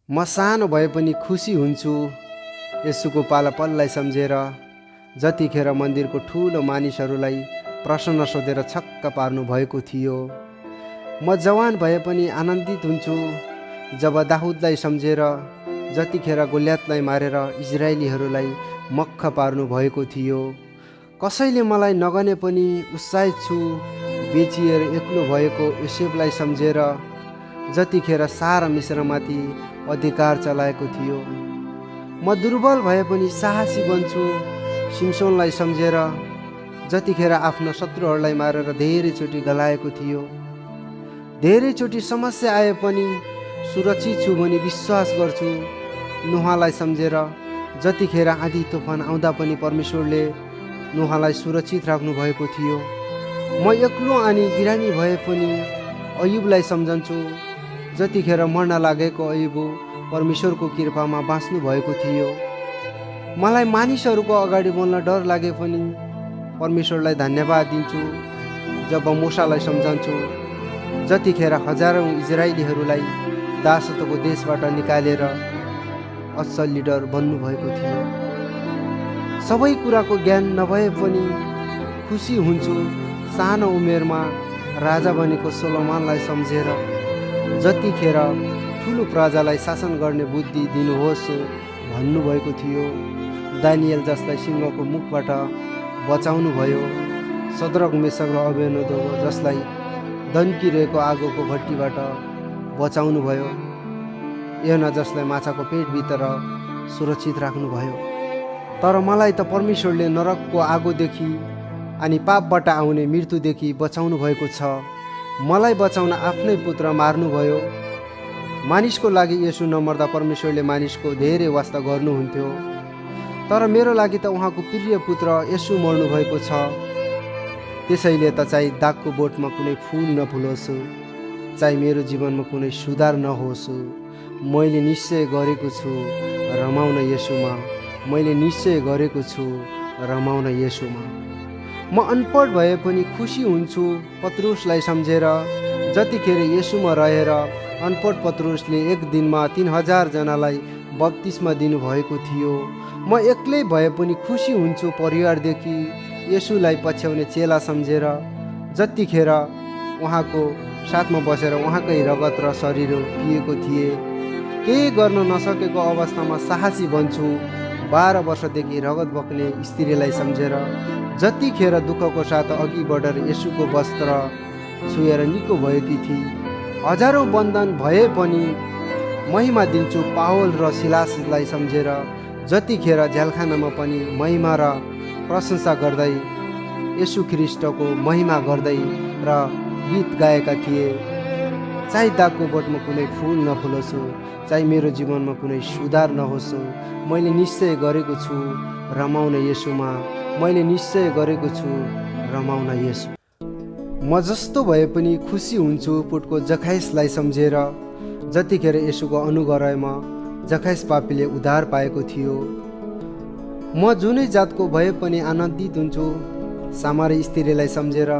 म सानो भए पनि खुसी हुन्छु यसुको पालापललाई सम्झेर, जतिखेर मन्दिरको ठुलो मानिसहरूलाई प्रश्न सोधेर छक्क पार्नु भएको थियो। म जवान भए पनि आनन्दित हुन्छु जब दाहुदलाई सम्झेर, जतिखेर गोल्यातलाई मारेर इजरायलीहरूलाई मक्ख पार्नु भएको थियो। कसैले मलाई नगने पनि उत्साहित छु बेचिएर एक्लो भएको योसेफलाई सम्झेर, जतिखेर सारा मिश्रमाथि अधिकार चलाएको थियो। म दुर्बल भए पनि साहसी बन्छु सिमसोनलाई सम्झेर, जतिखेर आफ्नो शत्रुहरूलाई मारेर धेरैचोटि गलाएको थियो। धेरैचोटि समस्या आए पनि सुरक्षित छु भनी विश्वास गर्छु नोहलाई सम्झेर, जतिखेर आँधी तुफान आउँदा पनि परमेश्वरले नोहलाई सुरक्षित राख्नु भएको थियो। म एक्लो अनि बिरामी भए पनि अयुबलाई सम्झन्छु, जतिखेर मर्न लागेको अयुब परमेश्वरको कृपामा बाँच्नु भएको थियो। मलाई मानिसहरूको अगाडि बोल्न डर लागे पनि परमेश्वरलाई धन्यवाद दिन्छु जब मूसालाई सम्झन्छु, जतिखेर हजारौँ इजरायलीहरूलाई दासत्वको देशबाट निकालेर असल लिडर बन्नुभएको थियो। सबै कुराको ज्ञान नभए पनि खुसी हुन्छु सानो उमेरमा राजा बनेको सोलोमनलाई सम्झेर, जतिखेर ठुलो प्रजालाई शासन गर्ने बुद्धि दिनुहोस् भन्नुभएको थियो। दानियल जसलाई सिंहको मुखबाट बचाउनु भयो, सद्रक मेशक र अबेदनगो जसलाई दन्किरहेको आगोको भट्टीबाट बचाउनु भयो, योना जसलाई माछाको पेटभित्र सुरक्षित राख्नुभयो। तर मलाई त परमेश्वरले नरकको आगोदेखि अनि पापबाट आउने मृत्युदेखि बचाउनु भएको छ। मलाई बचाउन आफ्नै पुत्र मार्नुभयो। मानिसको लागि यसो नमर्दा परमेश्वरले मानिसको धेरै वास्ता गर्नुहुन्थ्यो, तर मेरो लागि त उहाँको प्रिय पुत्र यसो मर्नुभएको छ। त्यसैले त चाहे दागको बोटमा कुनै फुल नफुलोस्, चाहे मेरो जीवनमा कुनै सुधार नहोस्, मैले निश्चय गरेको छु रमाउन यसोमा, मैले निश्चय गरेको छु रमाउन यसोमा। म अनपढ भए पनि खुसी हुन्छु पत्रुसलाई सम्झेर, जतिखेर यसोमा रहेर अनपढ पत्रुसले एक दिनमा 3000 जनालाई बप्तिस्मा दिनुभएको थियो। म एक्लै भए पनि खुसी हुन्छु परिवारदेखि यसुलाई पछ्याउने चेला सम्झेर, जतिखेर उहाँको साथमा बसेर उहाँकै रगत र शरीर पिएको थिए। केही गर्न नसकेको अवस्थामा साहसी बन्छु 12 वर्षदेखि रगत बग्ने स्त्रीलाई सम्झेर, जतिखेर दुःखको साथ अघि बढेर यसुको वस्त्र छुएर निको भएकी थिए। हजारौँ बन्धन भए पनि महिमा दिन्छु पावल र सिलासलाई सम्झेर, जतिखेर झ्यालखानामा पनि महिमा र प्रशंसा गर्दै यसु ख्रिस्टको महिमा गर्दै र गीत गाएका थिए। चाहे दागको बोटमा कुनै फुल नफुलोस्, चाहे मेरो जीवनमा कुनै सुधार नहोस्, मैले निश्चय गरेको छु रमाउन यसुमा, मैले निश्चय गरेको छु रमाउन यसु। म जस्तो भए पनि खुसी हुन्छु पुटको जखाइसलाई सम्झेर, जतिखेर यसुको अनुग्रहमा जखाइस पापीले उद्धार पाएको थियो। म जुनै जातको भए पनि आनन्दित हुन्छु सामरी स्त्रीलाई सम्झेर,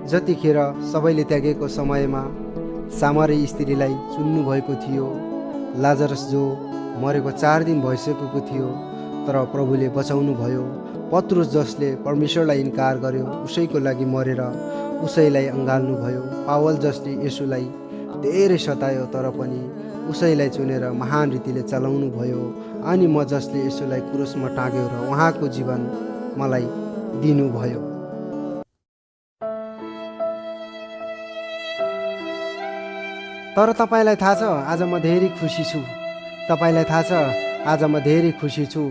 जतिखेर सबैले त्यागेको समयमा सामरी स्त्रीलाई चुन्नु भएको थियो। लाजरस जो मरेको 4 दिन भइसकेको थियो तर प्रभुले बचाउनु भयो। पत्रुस जसले परमेश्वरलाई इन्कार गर्यो उसैको लागि मरेर उसैलाई अँगाल्नु भयो। पावल जसले यसुलाई धेरै सतायो तर पनि उसैलाई चुनेर महान रीतिले चलाउनु भयो। अनि म जसले यसुलाई क्रुसमा टाँग्यो र उहाँको जीवन मलाई दिनुभयो। तर तपाईँलाई थाहा छ आज म धेरै खुसी छु। तपाईँलाई थाहा छ आज म धेरै खुसी छु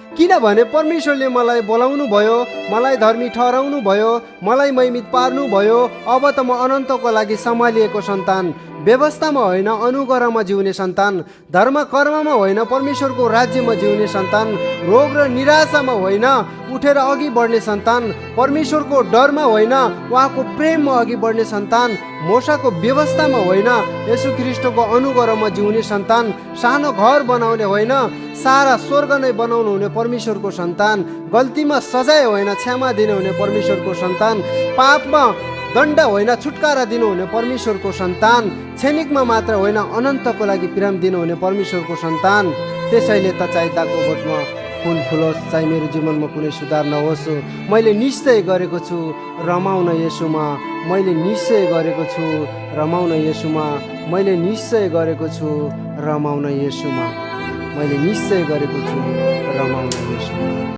किनभने परमेश्वरले मलाई बोलाउनु भयो, मलाई धर्मी ठहराउनु भयो, मलाई महिमित पार्नु भयो। अब त म अनन्तको लागि सम्हालिएको सन्तान, व्यवस्थामा होइन अनुग्रहमा जिउने सन्तान, धर्म कर्ममा होइन परमेश्वरको राज्यमा जिउने सन्तान, रोग र निराशामा होइन उठेर अघि बढ्ने सन्तान, परमेश्वरको डरमा होइन उहाँको प्रेममा अघि बढ्ने सन्तान, मूसाको व्यवस्थामा होइन यसु ख्रिस्टको अनुग्रहमा जिउने सन्तान, सानो घर बनाउने होइन सारा स्वर्ग नै बनाउनु हुने परमेश्वरको सन्तान, गल्तीमा सजाय होइन क्षमा दिने हुने परमेश्वरको सन्तान, पापमा दण्ड होइन छुटकारा दिनुहुने परमेश्वरको सन्तान, क्षणिकमा मात्र होइन अनन्तको लागि प्रेम दिनुहुने परमेश्वरको सन्तान। त्यसैले त चाहे दागको बोटमा खुन फुलोस्, चाहे मेरो जीवनमा कुनै सुधार नहोस्, मैले निश्चय गरेको छु रमाउन येशूमा, मैले निश्चय गरेको छु रमाउन येशूमा, मैले निश्चय गरेको छु रमाउन येशूमा, मैले निश्चय गरेको छु रमाउन येशूमा।